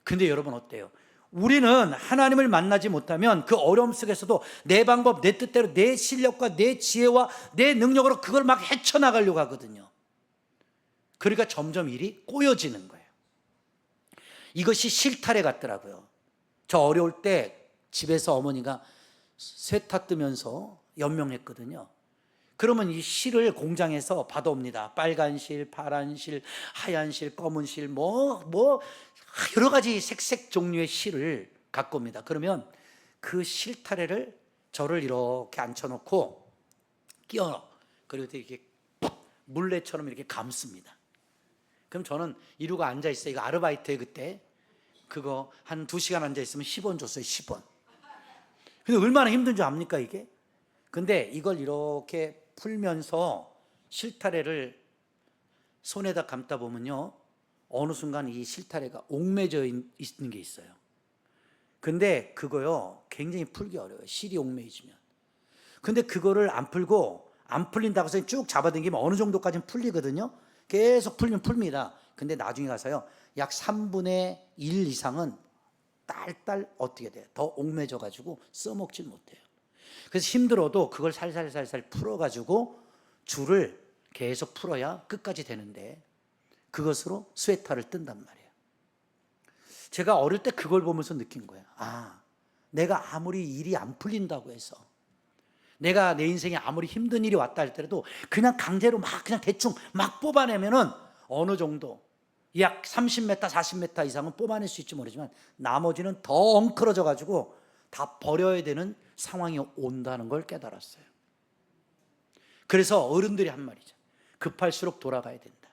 근데 여러분 어때요? 우리는 하나님을 만나지 못하면 그 어려움 속에서도 내 방법, 내 뜻대로, 내 실력과 내 지혜와 내 능력으로 그걸 막 헤쳐나가려고 하거든요. 그러니까 점점 일이 꼬여지는 거예요. 이것이 실타래 같더라고요. 저 어려울 때 집에서 어머니가 쇠타 뜨면서 연명했거든요. 그러면 이 실을 공장에서 받아옵니다. 빨간 실, 파란 실, 하얀 실, 검은 실, 여러 가지 색색 종류의 실을 갖고 옵니다. 그러면 그 실타래를 저를 이렇게 앉혀놓고 끼워, 그리고 이렇게 물레처럼 이렇게 감습니다. 그럼 저는 이러고 앉아있어요. 이거 아르바이트에 그때 그거 한 2시간 앉아있으면 10원 줬어요. 10원. 근데 얼마나 힘든 줄 압니까 이게? 근데 이걸 이렇게 풀면서 실타래를 손에다 감다 보면요, 어느 순간 이 실타래가 옥매져 있는 게 있어요. 근데 그거요 굉장히 풀기 어려워요. 실이 옥매이지면. 근데 그거를 안 풀고 안 풀린다고 해서 쭉 잡아당기면 어느 정도까지는 풀리거든요. 계속 풀면 풉니다. 근데 나중에 가서요 약 3분의 1 이상은 딸딸 어떻게 돼요? 더 옥매져 가지고 써먹질 못해요. 그래서 힘들어도 그걸 살살살살 풀어가지고 줄을 계속 풀어야 끝까지 되는데 그것으로 스웨터를 뜬단 말이에요. 제가 어릴 때 그걸 보면서 느낀 거예요. 내가 아무리 일이 안 풀린다고 해서, 내가 내 인생에 아무리 힘든 일이 왔다 할때라도 그냥 강제로 그냥 대충 뽑아내면은 어느 정도 약 30m, 40m 이상은 뽑아낼 수 있지 모르지만 나머지는 더 엉클어져 가지고 다 버려야 되는 상황이 온다는 걸 깨달았어요. 그래서 어른들이 한 말이죠. 급할수록 돌아가야 된다.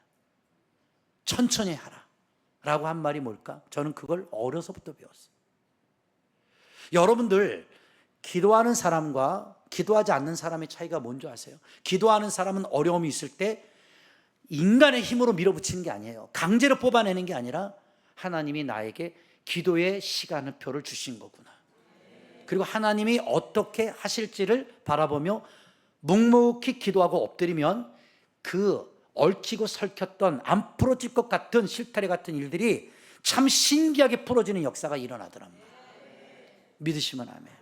천천히 하라 라고 한 말이 뭘까? 저는 그걸 어려서부터 배웠어요. 여러분들, 기도하는 사람과 기도하지 않는 사람의 차이가 뭔지 아세요? 기도하는 사람은 어려움이 있을 때 인간의 힘으로 밀어붙이는 게 아니에요. 강제로 뽑아내는 게 아니라 하나님이 나에게 기도의 시간을 표를 주신 거구나. 그리고 하나님이 어떻게 하실지를 바라보며 묵묵히 기도하고 엎드리면 그 얽히고 설켰던 안 풀어질 것 같은 실타래 같은 일들이 참 신기하게 풀어지는 역사가 일어나더랍니다. 믿으시면 아멘.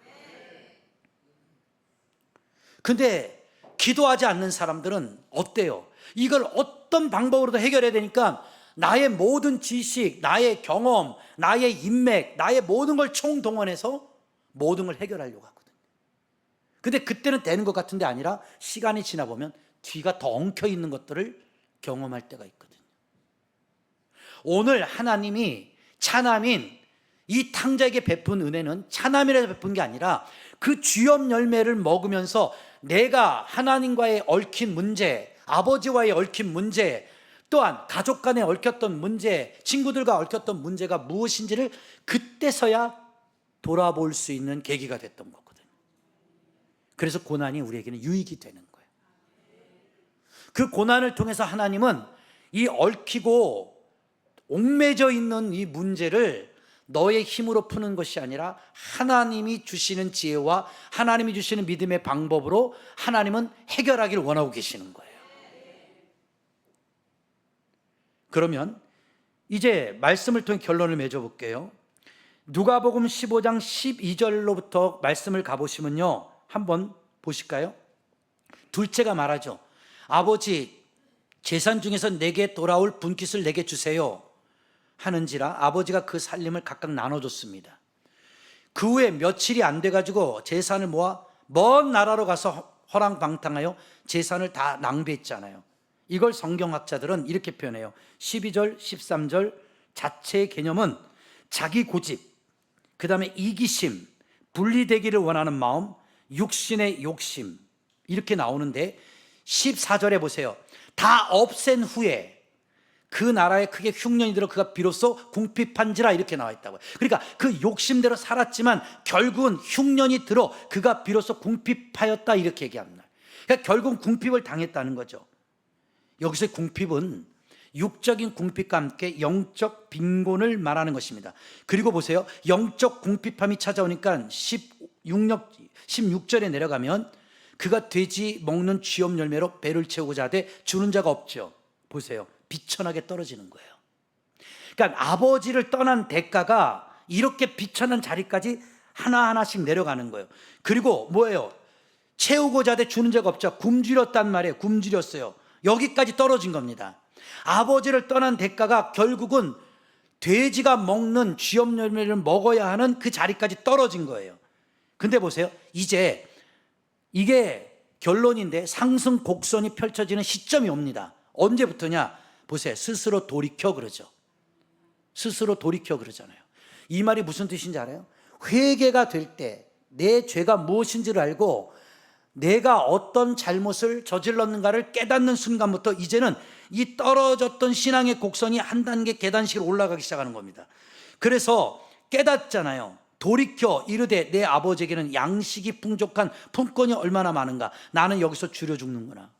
근데 기도하지 않는 사람들은 어때요? 이걸 어떤 방법으로도 해결해야 되니까 나의 모든 지식, 나의 경험, 나의 인맥, 나의 모든 걸 총동원해서 모든 걸 해결하려고 하거든요. 근데 그때는 되는 것 같은데 아니라 시간이 지나 보면 뒤가 더 엉켜 있는 것들을 경험할 때가 있거든요. 오늘 하나님이 차남인 이 탕자에게 베푼 은혜는 차남이라서 베푼 게 아니라 그 주엽 열매를 먹으면서 내가 하나님과의 얽힌 문제, 아버지와의 얽힌 문제, 또한 가족 간에 얽혔던 문제, 친구들과 얽혔던 문제가 무엇인지를 그때서야 돌아볼 수 있는 계기가 됐던 거거든요. 그래서 고난이 우리에게는 유익이 되는 거예요. 그 고난을 통해서 하나님은 이 얽히고 옥매져 있는 이 문제를 너의 힘으로 푸는 것이 아니라 하나님이 주시는 지혜와 하나님이 주시는 믿음의 방법으로 하나님은 해결하기를 원하고 계시는 거예요. 그러면 이제 말씀을 통해 결론을 맺어볼게요. 누가복음 15장 12절로부터 말씀을 가보시면요, 한번 보실까요? 둘째가 말하죠. 아버지, 재산 중에서 내게 돌아올 분깃을 내게 주세요 하는지라 아버지가 그 살림을 각각 나눠줬습니다. 그 후에 며칠이 안 돼가지고 재산을 모아 먼 나라로 가서 허랑방탕하여 재산을 다 낭비했잖아요. 이걸 성경학자들은 이렇게 표현해요. 12절, 13절 자체의 개념은 자기 고집, 그 다음에 이기심, 분리되기를 원하는 마음, 육신의 욕심, 이렇게 나오는데 14절에 보세요. 다 없앤 후에 그 나라에 크게 흉년이 들어 그가 비로소 궁핍한지라 이렇게 나와 있다고요. 그러니까 그 욕심대로 살았지만 결국은 흉년이 들어 그가 비로소 궁핍하였다 이렇게 얘기합니다. 그러니까 결국은 궁핍을 당했다는 거죠. 여기서 궁핍은 육적인 궁핍과 함께 영적 빈곤을 말하는 것입니다. 그리고 보세요. 영적 궁핍함이 찾아오니까 16절에 내려가면 그가 돼지 먹는 쥐염 열매로 배를 채우고자 하되 주는 자가 없죠. 보세요. 비천하게 떨어지는 거예요. 그러니까 아버지를 떠난 대가가 이렇게 비천한 자리까지 하나하나씩 내려가는 거예요. 그리고 뭐예요? 채우고자 하되 주는 자가 없죠. 굶주렸단 말이에요. 굶주렸어요. 여기까지 떨어진 겁니다. 아버지를 떠난 대가가 결국은 돼지가 먹는 쥐염 열매를 먹어야 하는 그 자리까지 떨어진 거예요. 근데 보세요. 이제 이게 결론인데 상승 곡선이 펼쳐지는 시점이 옵니다. 언제부터냐? 보세요. 스스로 돌이켜 그러죠. 스스로 돌이켜 그러잖아요. 이 말이 무슨 뜻인지 알아요? 회개가 될 때 내 죄가 무엇인지를 알고 내가 어떤 잘못을 저질렀는가를 깨닫는 순간부터 이제는 이 떨어졌던 신앙의 곡선이 한 단계 계단식으로 올라가기 시작하는 겁니다. 그래서 깨닫잖아요. 돌이켜 이르되 내 아버지에게는 양식이 풍족한 품권이 얼마나 많은가. 나는 여기서 줄여 죽는구나.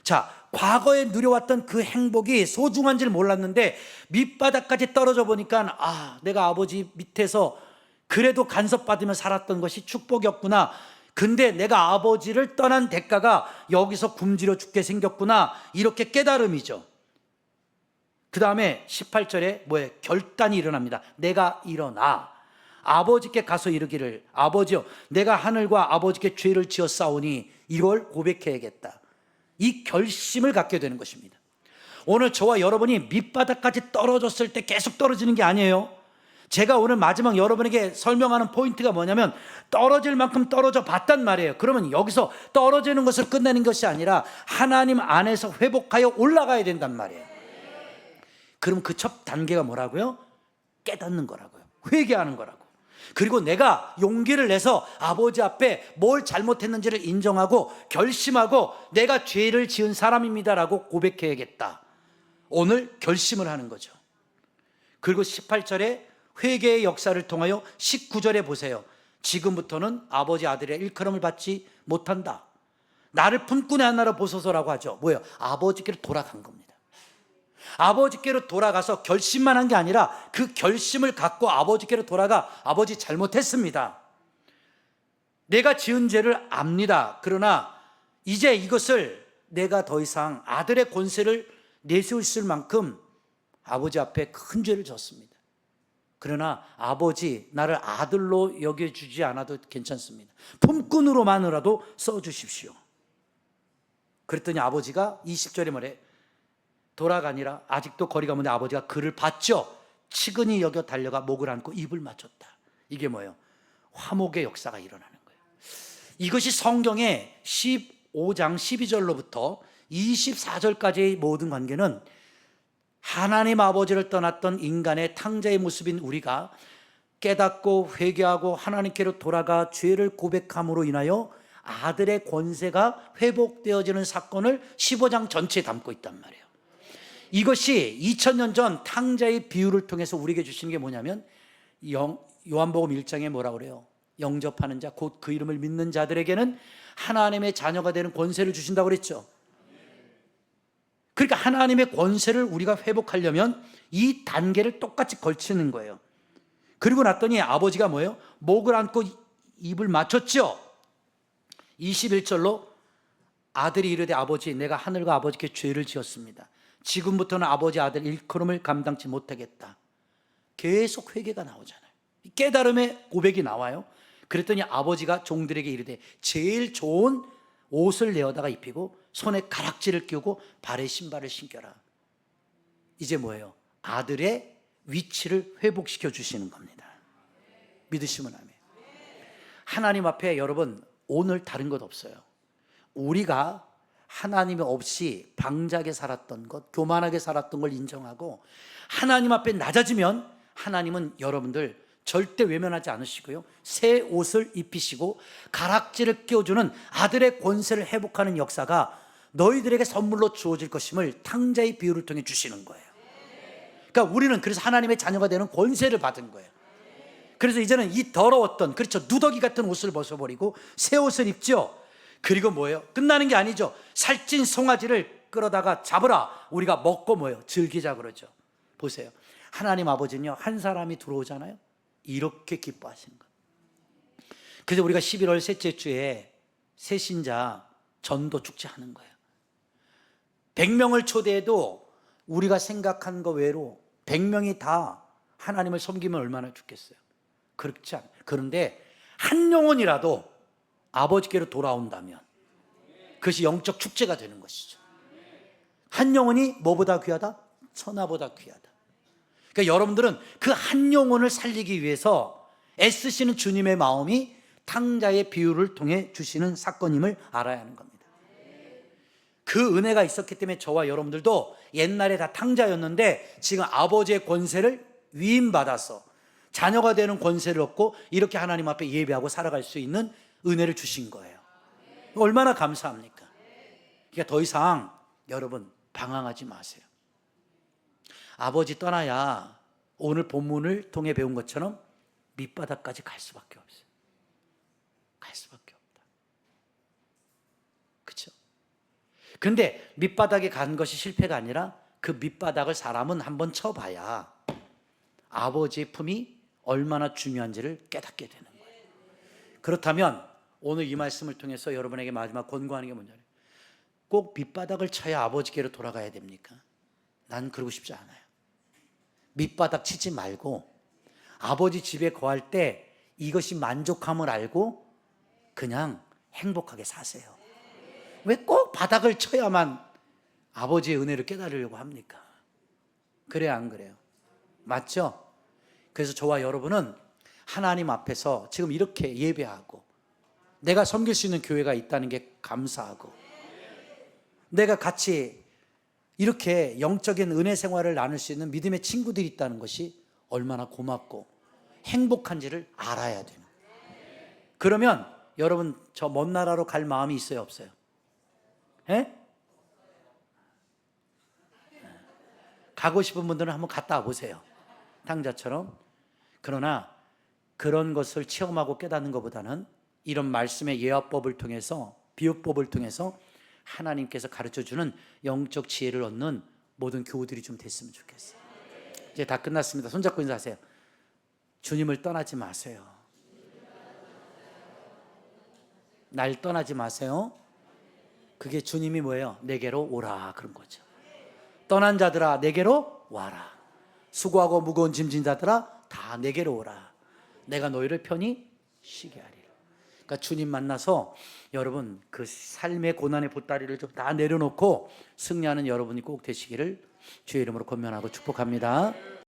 자, 과거에 누려왔던 그 행복이 소중한지를 몰랐는데 밑바닥까지 떨어져 보니까 내가 아버지 밑에서 그래도 간섭받으며 살았던 것이 축복이었구나. 근데 내가 아버지를 떠난 대가가 여기서 굶주려 죽게 생겼구나. 이렇게 깨달음이죠. 그 다음에 18절에 뭐예요? 결단이 일어납니다. 내가 일어나 아버지께 가서 이르기를 아버지여 내가 하늘과 아버지께 죄를 지었사오니 이걸 고백해야겠다. 이 결심을 갖게 되는 것입니다. 오늘 저와 여러분이 밑바닥까지 떨어졌을 때 계속 떨어지는 게 아니에요. 제가 오늘 마지막 여러분에게 설명하는 포인트가 뭐냐면 떨어질 만큼 떨어져 봤단 말이에요. 그러면 여기서 떨어지는 것을 끝내는 것이 아니라 하나님 안에서 회복하여 올라가야 된단 말이에요. 그럼 그 첫 단계가 뭐라고요? 깨닫는 거라고요. 회개하는 거라고. 그리고 내가 용기를 내서 아버지 앞에 뭘 잘못했는지를 인정하고 결심하고 내가 죄를 지은 사람입니다라고 고백해야겠다. 오늘 결심을 하는 거죠. 그리고 18절에 회개의 역사를 통하여 19절에 보세요. 지금부터는 아버지 아들의 일컬음을 받지 못한다. 나를 품꾼의 하나로 보소서라고 하죠. 뭐예요? 아버지께로 돌아간 겁니다. 아버지께로 돌아가서 결심만 한 게 아니라 그 결심을 갖고 아버지께로 돌아가 아버지 잘못했습니다. 내가 지은 죄를 압니다. 그러나 이제 이것을 내가 더 이상 아들의 권세를 내세울 만큼 아버지 앞에 큰 죄를 졌습니다. 그러나 아버지, 나를 아들로 여겨주지 않아도 괜찮습니다. 품꾼으로만이라도 써주십시오. 그랬더니 아버지가 20절에 말해, 돌아가니라. 아직도 거리가 먼데 아버지가 그를 봤죠. 치근히 여겨 달려가 목을 안고 입을 맞췄다. 이게 뭐예요? 화목의 역사가 일어나는 거예요. 이것이 성경의 15장 12절로부터 24절까지의 모든 관계는 하나님 아버지를 떠났던 인간의 탕자의 모습인 우리가 깨닫고 회개하고 하나님께로 돌아가 죄를 고백함으로 인하여 아들의 권세가 회복되어지는 사건을 15장 전체에 담고 있단 말이에요. 이것이 2000년 전 탕자의 비유를 통해서 우리에게 주시는 게 뭐냐면, 요한복음 1장에 뭐라 그래요? 영접하는 자, 곧 그 이름을 믿는 자들에게는 하나님의 자녀가 되는 권세를 주신다고 그랬죠. 그러니까 하나님의 권세를 우리가 회복하려면 이 단계를 똑같이 걸치는 거예요. 그리고 났더니 아버지가 뭐예요? 목을 안고 입을 맞췄죠. 21절로 아들이 이르되 아버지, 내가 하늘과 아버지께 죄를 지었습니다. 지금부터는 아버지 아들 일컬음을 감당치 못하겠다. 계속 회개가 나오잖아요. 깨달음의 고백이 나와요. 그랬더니 아버지가 종들에게 이르되 제일 좋은 옷을 내어다가 입히고 손에 가락지를 끼우고 발에 신발을 신겨라. 이제 뭐예요? 아들의 위치를 회복시켜 주시는 겁니다. 믿으시면 아멘. 하나님 앞에 여러분 오늘 다른 것 없어요. 우리가 하나님 없이 방자하게 살았던 것, 교만하게 살았던 걸 인정하고 하나님 앞에 낮아지면 하나님은 여러분들 절대 외면하지 않으시고요, 새 옷을 입히시고 가락지를 끼워주는 아들의 권세를 회복하는 역사가 너희들에게 선물로 주어질 것임을 탕자의 비유를 통해 주시는 거예요. 그러니까 우리는 그래서 하나님의 자녀가 되는 권세를 받은 거예요. 그래서 이제는 이 더러웠던, 그렇죠, 누더기 같은 옷을 벗어버리고 새 옷을 입죠. 그리고 뭐예요? 끝나는 게 아니죠. 살찐 송아지를 끌어다가 잡으라. 우리가 먹고 뭐예요? 즐기자 그러죠. 보세요. 하나님 아버지는요, 한 사람이 들어오잖아요, 이렇게 기뻐하시는 거예요. 그래서 우리가 11월 셋째 주에 새신자 전도 축제 하는 거예요. 100명을 초대해도 우리가 생각한 거 외로 100명이 다 하나님을 섬기면 얼마나 좋겠어요. 그렇지 않아요. 그런데 한 영혼이라도 아버지께로 돌아온다면 그것이 영적 축제가 되는 것이죠. 한 영혼이 뭐보다 귀하다? 천하보다 귀하다. 그러니까 여러분들은 그 한 영혼을 살리기 위해서 애쓰시는 주님의 마음이 탕자의 비유를 통해 주시는 사건임을 알아야 하는 겁니다. 그 은혜가 있었기 때문에 저와 여러분들도 옛날에 다 탕자였는데 지금 아버지의 권세를 위임받아서 자녀가 되는 권세를 얻고 이렇게 하나님 앞에 예배하고 살아갈 수 있는 은혜를 주신 거예요. 얼마나 감사합니까? 그러니까 더 이상 여러분 방황하지 마세요. 아버지 떠나야 오늘 본문을 통해 배운 것처럼 밑바닥까지 갈 수밖에 없어요. 갈 수밖에 없다. 그렇죠? 근데 밑바닥에 간 것이 실패가 아니라 그 밑바닥을 사람은 한번 쳐봐야 아버지의 품이 얼마나 중요한지를 깨닫게 되는 거예요. 그렇다면 오늘 이 말씀을 통해서 여러분에게 마지막 권고하는 게 뭐냐면, 꼭 밑바닥을 쳐야 아버지께로 돌아가야 됩니까? 난 그러고 싶지 않아요. 밑바닥 치지 말고 아버지 집에 거할 때 이것이 만족함을 알고 그냥 행복하게 사세요. 왜 꼭 바닥을 쳐야만 아버지의 은혜를 깨달으려고 합니까? 그래요, 안 그래요? 맞죠? 그래서 저와 여러분은 하나님 앞에서 지금 이렇게 예배하고 내가 섬길 수 있는 교회가 있다는 게 감사하고, 내가 같이 이렇게 영적인 은혜 생활을 나눌 수 있는 믿음의 친구들이 있다는 것이 얼마나 고맙고 행복한지를 알아야 되는. 그러면 여러분 저 먼 나라로 갈 마음이 있어요, 없어요? 예? 가고 싶은 분들은 한번 갔다 와보세요, 탕자처럼. 그러나 그런 것을 체험하고 깨닫는 것보다는 이런 말씀의 예화법을 통해서, 비유법을 통해서 하나님께서 가르쳐주는 영적 지혜를 얻는 모든 교우들이 좀 됐으면 좋겠어요. 이제 다 끝났습니다. 손잡고 인사하세요. 주님을 떠나지 마세요. 날 떠나지 마세요. 그게 주님이 뭐예요? 내게로 오라 그런 거죠. 떠난 자들아 내게로 와라. 수고하고 무거운 짐진 자들아 다 내게로 오라. 내가 너희를 편히 쉬게 하리라. 그러니까 주님 만나서 여러분 그 삶의 고난의 보따리를 좀 다 내려놓고 승리하는 여러분이 꼭 되시기를 주의 이름으로 권면하고 축복합니다.